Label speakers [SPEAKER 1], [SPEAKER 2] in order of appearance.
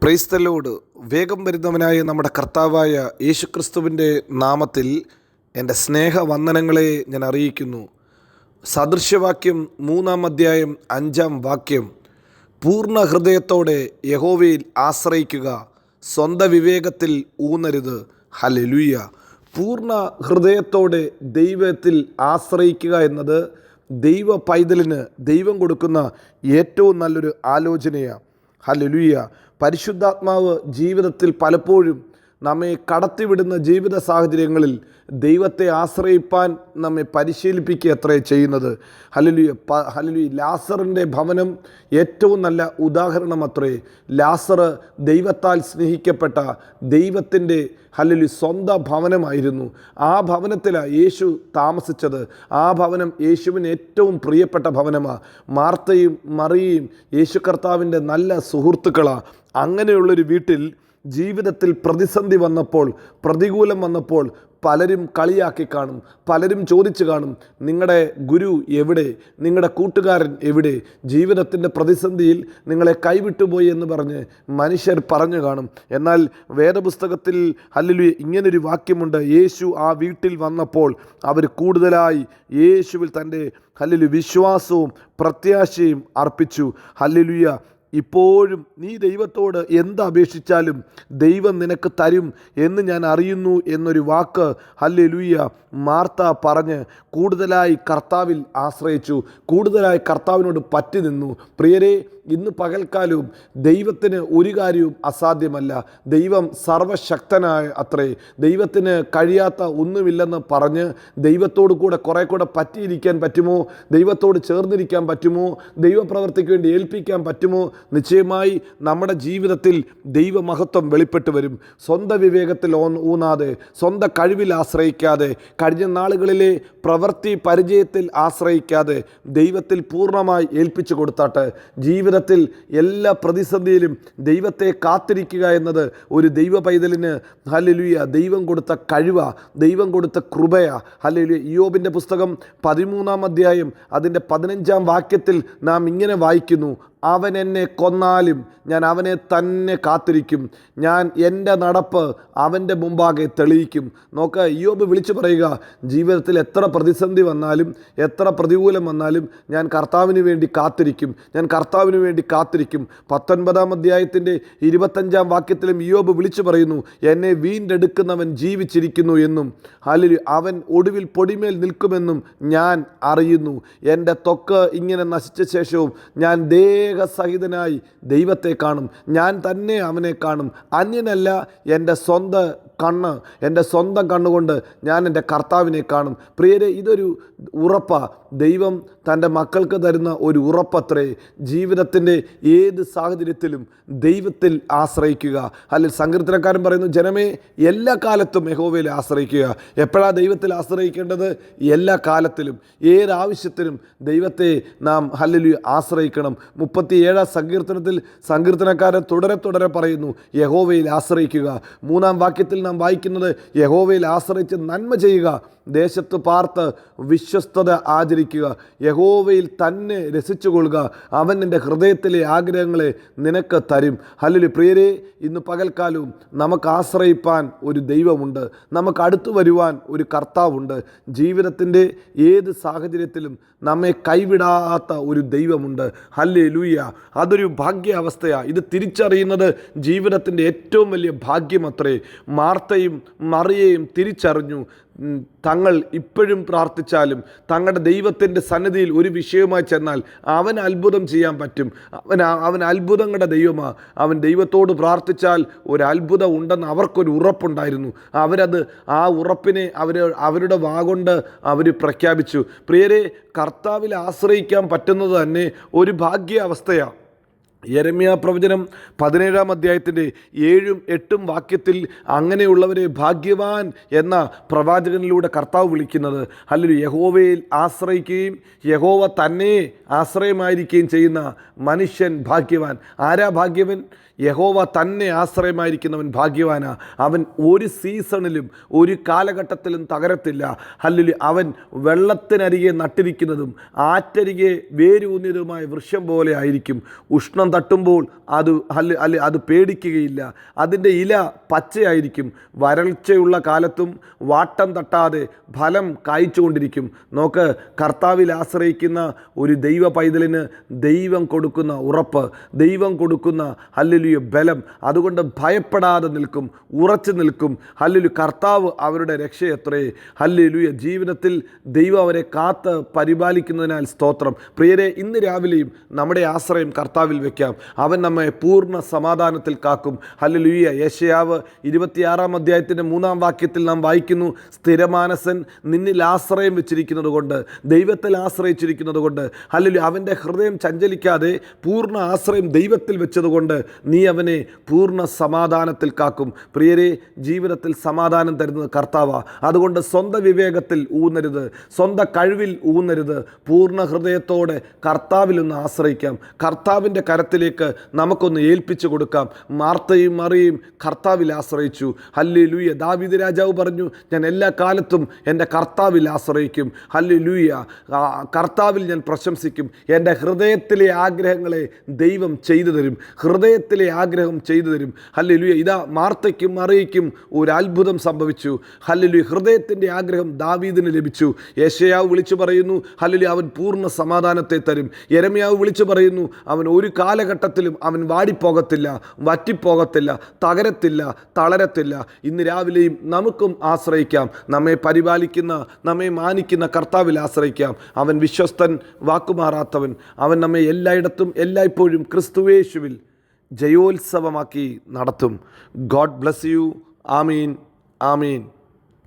[SPEAKER 1] Praise the Lord. വേഗം വരുന്നവനായ നമ്മുടെ കർത്താവായ യേശുക്രിസ്തുവിൻ്റെ നാമത്തിൽ എൻ്റെ സ്നേഹവന്ദനങ്ങളെ ഞാൻ അറിയിക്കുന്നു. സദൃശ്യവാക്യം 3-ാം അധ്യായം 5-ാം വാക്യം: പൂർണ്ണ ഹൃദയത്തോടെ യഹോവയിൽ ആശ്രയിക്കുക, സ്വന്തം വിവേകത്തിൽ ഊന്നരുത്. ഹല്ലേലൂയ. പൂർണ്ണ ഹൃദയത്തോടെ ദൈവത്തിൽ ആശ്രയിക്കുക എന്നത് ദൈവ പൈതലിന് ദൈവം കൊടുക്കുന്ന ഏറ്റവും നല്ലൊരു ആലോചനയാണ്. ഹല്ലേലൂയ. പരിശുദ്ധാത്മാവ് ജീവിതത്തിൽ പലപ്പോഴും നമ്മെ കടത്തിവിടുന്ന ജീവിത സാഹചര്യങ്ങളിൽ ദൈവത്തെ ആശ്രയിപ്പാൻ നമ്മെ പരിശീലിപ്പിക്കുക അത്രേ ചെയ്യുന്നത്. ഹല്ലേലൂയ. ലാസറിൻ്റെ ഭവനം ഏറ്റവും നല്ല ഉദാഹരണം അത്രേ. ലാസർ ദൈവത്താൽ സ്നേഹിക്കപ്പെട്ട ദൈവത്തിൻ്റെ സ്വന്തം ഭവനമായിരുന്നു. ആ ഭവനത്തിലാണ് യേശു താമസിച്ചത്. ആ ഭവനം യേശുവിന് ഏറ്റവും പ്രിയപ്പെട്ട ഭവനമാണ്. മാർത്തയും മറിയയും യേശു കർത്താവിൻ്റെ നല്ല സുഹൃത്തുക്കളാണ്. അങ്ങനെയുള്ളൊരു വീട്ടിൽ ജീവിതത്തിൽ പ്രതിസന്ധി വന്നപ്പോൾ, പ്രതികൂലം വന്നപ്പോൾ പലരും കളിയാക്കി കാണും, പലരും ചോദിച്ചു കാണും, നിങ്ങളുടെ ഗുരു എവിടെ, നിങ്ങളുടെ കൂട്ടുകാരൻ എവിടെ, ജീവിതത്തിൻ്റെ പ്രതിസന്ധിയിൽ നിങ്ങളെ കൈവിട്ടുപോയി എന്ന് പറഞ്ഞ് മനുഷ്യർ പറഞ്ഞു കാണും. എന്നാൽ വേദപുസ്തകത്തിൽ ഹല്ലേലൂയ ഇങ്ങനൊരു വാക്യമുണ്ട്: യേശു ആ വീട്ടിൽ വന്നപ്പോൾ അവർ കൂടുതലായി യേശുവിൽ തൻ്റെ ഹല്ലേലൂയ വിശ്വാസവും പ്രത്യാശയും അർപ്പിച്ചു. ഹല്ലേലൂയ. ഇപ്പോഴും നീ ദൈവത്തോട് എന്തപേക്ഷിച്ചാലും ദൈവം നിനക്ക് തരും എന്ന് ഞാൻ അറിയുന്നു എന്നൊരു വാക്ക് ഹല്ലേലൂയ മാർത്ത പറഞ്ഞ് കൂടുതലായി കർത്താവിൽ ആശ്രയിച്ചു, കൂടുതലായി കർത്താവിനോട് പറ്റി നിന്നു. പ്രിയരെ, ഇന്ന് പകൽക്കാലവും ദൈവത്തിന് ഒരു കാര്യവും അസാധ്യമല്ല. ദൈവം സർവശക്തനായ അത്രേ. ദൈവത്തിന് കഴിയാത്ത ഒന്നുമില്ലെന്ന് പറഞ്ഞ് ദൈവത്തോട് കുറേ കൂടെ പറ്റിയിരിക്കാൻ പറ്റുമോ, ദൈവത്തോട് ചേർന്നിരിക്കാൻ പറ്റുമോ, ദൈവപ്രവർത്തിക്ക് വേണ്ടി ഏൽപ്പിക്കാൻ പറ്റുമോ? നിശ്ചയമായി നമ്മുടെ ജീവിതത്തിൽ ദൈവമഹത്വം വെളിപ്പെട്ട് വരും. സ്വന്തം വിവേകത്തിൽ ഊന്നാതെ, സ്വന്തം കഴിവിൽ ആശ്രയിക്കാതെ, കഴിഞ്ഞ നാളുകളിലെ പ്രവൃത്തി പരിചയത്തിൽ ആശ്രയിക്കാതെ ദൈവത്തിൽ പൂർണ്ണമായി ഏൽപ്പിച്ചു കൊടുത്താട്ട് ജീവിതത്തിൽ എല്ലാ പ്രതിസന്ധിയിലും ദൈവത്തെ കാത്തിരിക്കുക എന്നത് ഒരു ദൈവ പൈതലിന് ഹല്ലേലൂയ ദൈവം കൊടുത്ത കഴിവാ, ദൈവം കൊടുത്ത കൃപയാ. ഹല്ലേലൂയ. ഇയ്യോബിൻ്റെ പുസ്തകം 13-ാം അധ്യായം അതിൻ്റെ 15-ാം വാക്യത്തിൽ നാം ഇങ്ങനെ വായിക്കുന്നു: അവൻ എന്നെ കൊന്നാലും ഞാൻ അവനെ തന്നെ കാത്തിരിക്കും, ഞാൻ എൻ്റെ നടപ്പ് അവൻ്റെ മുമ്പാകെ തെളിയിക്കും. നോക്കുക, ഇയ്യോബ് വിളിച്ചു പറയുക, ജീവിതത്തിൽ എത്ര പ്രതിസന്ധി വന്നാലും, എത്ര പ്രതികൂലം വന്നാലും ഞാൻ കർത്താവിന് വേണ്ടി കാത്തിരിക്കും, ഞാൻ കർത്താവിന് വേണ്ടി കാത്തിരിക്കും. 19-ാം അധ്യായത്തിൻ്റെ 25-ാം വാക്യത്തിലും ഇയ്യോബ് വിളിച്ചു പറയുന്നു: എന്നെ വീണ്ടെടുക്കുന്നവൻ ജീവിച്ചിരിക്കുന്നു എന്നും ഹല്ലേലൂയ അവൻ ഒടുവിൽ പൊടിമേൽ നിൽക്കുമെന്നും ഞാൻ അറിയുന്നു. എൻ്റെ ത്വക്ക് ഇങ്ങനെ നശിച്ച ശേഷവും ഞാൻ സഹിതനായി ദൈവത്തെ കാണും, ഞാൻ തന്നെ അവനെ കാണും. അന്യനല്ല, എൻ്റെ സ്വന്തം കണ്ണുകൊണ്ട് ഞാൻ എൻ്റെ കർത്താവിനെ കാണും. പ്രിയരെ, ഇതൊരു ഉറപ്പാണ്. ദൈവം തൻ്റെ മക്കൾക്ക് തരുന്ന ഒരു ഉറപ്പത്രേ. ജീവിതത്തിൻ്റെ ഏത് സാഹചര്യത്തിലും ദൈവത്തിൽ ആശ്രയിക്കുക. അല്ലെങ്കിൽ സങ്കീർത്തനക്കാരൻ പറയുന്നു: ജനമേ, എല്ലാ കാലത്തും യഹോവയിൽ ആശ്രയിക്കുക. എപ്പോഴാണ് ദൈവത്തിൽ ആശ്രയിക്കേണ്ടത്? എല്ലാ കാലത്തിലും, ഏതാവശ്യത്തിനും ദൈവത്തെ നാം ഹല്ലേലൂയ ആശ്രയിക്കണം. 37-ാം സങ്കീർത്തനത്തിൽ സങ്കീർത്തനക്കാരൻ തുടരെ പറയുന്നു: യഹോവയിൽ ആശ്രയിക്കുക. 3-ാം വാക്യത്തിൽ നാം വായിക്കുന്നത്: യഹോവയിൽ ആശ്രയിച്ച് നന്മ ചെയ്യുക, ദേശത്ത് പാർത്ത് വിശ്വസ്തത ആചരിക്കുക, യഹോവയിൽ തന്നെ രസിച്ചുകൊള്ളുക, അവൻ നിൻ്റെ ഹൃദയത്തിലെ ആഗ്രഹങ്ങളെ നിനക്ക് തരും. ഹല്ലേലൂയ. പ്രിയരെ, ഇന്ന് പകൽക്കാലവും നമുക്ക് ആശ്രയിപ്പാൻ ഒരു ദൈവമുണ്ട്, നമുക്ക് അടുത്തു വരുവാൻ ഒരു കർത്താവുണ്ട്. ജീവിതത്തിൻ്റെ ഏത് സാഹചര്യത്തിലും നമ്മെ കൈവിടാത്ത ഒരു ദൈവമുണ്ട്. ഹല്ലേലൂയ. അതൊരു ഭാഗ്യാവസ്ഥയാണ്. ഇത് തിരിച്ചറിയുന്നത് ജീവിതത്തിൻ്റെ ഏറ്റവും വലിയ ഭാഗ്യമത്രേ. മാർത്തയും മറിയയും തിരിച്ചറിഞ്ഞു. തങ്ങൾ ഇപ്പോഴും പ്രാർത്ഥിച്ചാലും തങ്ങളുടെ ദൈവത്തിൻ്റെ സന്നിധിയിൽ ഒരു വിഷയമായി ചെന്നാൽ അവൻ അത്ഭുതം ചെയ്യാൻ പറ്റും. അവൻ അത്ഭുതങ്ങളുടെ ദൈവമാണ്. അവൻ ദൈവത്തോട് പ്രാർത്ഥിച്ചാൽ ഒരു അത്ഭുതം ഉണ്ടെന്ന് അവർക്കൊരു ഉറപ്പുണ്ടായിരുന്നു. ആ ഉറപ്പിനെ അവരുടെ വാഗൊണ്ട് അവർ പ്രഖ്യാപിച്ചു. പ്രിയരെ, കർത്താവിൽ ആശ്രയിക്കാൻ പറ്റുന്നത് തന്നെ ഒരു ഭാഗ്യാവസ്ഥയാണ്. യെരമ്യാ പ്രവചനം 17-ാം അധ്യായത്തിൻ്റെ 7-ഉം 8-ഉം വാക്യത്തിൽ അങ്ങനെയുള്ളവരെ ഭാഗ്യവാൻ എന്ന പ്രവാചകനിലൂടെ കർത്താവ് വിളിക്കുന്നത്. ഹല്ലേലൂയ. യഹോവയിൽ ആശ്രയിക്കുകയും യഹോവ തന്നെ ആശ്രയമായിരിക്കുകയും ചെയ്യുന്ന മനുഷ്യൻ ഭാഗ്യവാൻ. ആരാ ഭാഗ്യവൻ? യഹോവ തന്നെ ആശ്രയമായിരിക്കുന്നവൻ ഭാഗ്യവാനാ. അവൻ ഒരു സീസണിലും ഒരു കാലഘട്ടത്തിലും തകരത്തില്ല. ഹല്ലേലൂയ. അവൻ വെള്ളത്തിനരികെ നട്ടിരിക്കുന്നതും ആറ്റരികെ വേരൂന്നിയതുമായ വൃക്ഷം പോലെ ആയിരിക്കും. ഉഷ്ണം തട്ടുമ്പോൾ അത് പേടിക്കുകയില്ല. അതിൻ്റെ ഇല പച്ചയായിരിക്കും. വരൾച്ചയുള്ള കാലത്തും വാട്ടം തട്ടാതെ ഫലം കായ്ച്ചുകൊണ്ടിരിക്കും. നോക്ക്, കർത്താവിൽ ആശ്രയിക്കുന്ന ഒരു ദൈവ പൈതലിന് ദൈവം കൊടുക്കുന്ന ഉറപ്പ്, ദൈവം കൊടുക്കുന്ന ഹല്ലേലൂയ ബലം, അതുകൊണ്ട് ഭയപ്പെടാതെ നിൽക്കും, ഉറച്ചു നിൽക്കും. ഹല്ലേലൂയ. കർത്താവ് അവരുടെ രക്ഷയത്രേ. ഹല്ലേലൂയ. ജീവിതത്തിൽ ദൈവം അവരെ കാത്ത് പരിപാലിക്കുന്നതിനാൽ സ്തോത്രം. പ്രിയരെ, ഇന്ന് രാവിലെയും നമ്മുടെ ആശ്രയം കർത്താവിൽ വയ്ക്കാം. അവൻ നമ്മെ പൂർണ്ണ സമാധാനത്തിൽ കാക്കും. ഹല്ലേലൂയ. യെശയ്യാവ് 26-ാം അധ്യായത്തിൻ്റെ 3-ാം വാക്യത്തിൽ നാം വായിക്കുന്നു, സ്ഥിരമാനസൻ നിന്നിൽ ആശ്രയം വെച്ചിരിക്കുന്നത് കൊണ്ട്, ദൈവത്തിൽ ആശ്രയിച്ചിരിക്കുന്നത് കൊണ്ട്, ഹല്ലേലൂയ, അവൻ്റെ ഹൃദയം ചഞ്ചലിക്കാതെ പൂർണ്ണ ആശ്രയം ദൈവത്തിൽ വെച്ചതുകൊണ്ട് നീ അവനെ പൂർണ്ണ സമാധാനത്തിൽ കാക്കും. പ്രിയരെ, ജീവിതത്തിൽ സമാധാനം തരുന്നത് കർത്താവാ. അതുകൊണ്ട് സ്വന്തം വിവേകത്തിൽ ഊന്നരുത്, സ്വന്തം കഴിവിൽ ഊന്നരുത്. പൂർണ്ണ ഹൃദയത്തോടെ കർത്താവിലൊന്ന് ആശ്രയിക്കാം. കർത്താവിൻ്റെ കരത്തിലേക്ക് നമുക്കൊന്ന് ഏൽപ്പിച്ചു കൊടുക്കാം. മാർത്തയും മറിയയും കർത്താവിൽ ആശ്രയിച്ചു. ഹല്ലേലൂയ. ദാവീദ് രാജാവ് പറഞ്ഞു, ഞാൻ എല്ലാ കാലത്തും എൻ്റെ കർത്താവിൽ ആശ്രയിക്കും. ഹല്ലേലൂയ. കർത്താവിൽ ഞാൻ പ്രശംസിക്കും. എൻ്റെ ഹൃദയത്തിലെ ആഗ്രഹങ്ങളെ ദൈവം ചെയ്തു തരും. ഹൃദയത്തിലെ ആഗ്രഹം ചെയ്തു തരും. ഹല്ലേലൂയ. ഇതാ മാർത്തയ്ക്കും മറിയയ്ക്കും ഒരു അത്ഭുതം സംഭവിച്ചു. ഹല്ലേലൂയ. ഹൃദയത്തിൻ്റെ ആഗ്രഹം ദാവീദിന് ലഭിച്ചു. യെശയ്യാവ് വിളിച്ചു പറയുന്നു, ഹല്ലേലൂയ, അവൻ പൂർണ്ണ സമാധാനത്തെ തരും. യെരമ്യാവ് വിളിച്ചു പറയുന്നു, അവൻ ഒരു കാലഘട്ടത്തിലും അവൻ വാടിപ്പോകത്തില്ല, വറ്റിപ്പോകത്തില്ല, തകരത്തില്ല, തളരത്തില്ല. ഇന്ന് രാവിലെയും നമുക്കും ആശ്രയിക്കാം. നമ്മെ പരിപാലിക്കുന്ന, നമ്മെ മാനിക്കുന്ന കർത്താവിൽ ആശ്രയിക്കാം. അവൻ വിശ്വസ്തൻ, വാക്കുമാറാത്തവൻ. അവൻ നമ്മെ എല്ലായിടത്തും എല്ലായ്പ്പോഴും ക്രിസ്തുയേശുവിൽ ജയോത്സവമാക്കി നടത്തും. God bless you. Amin, Amin.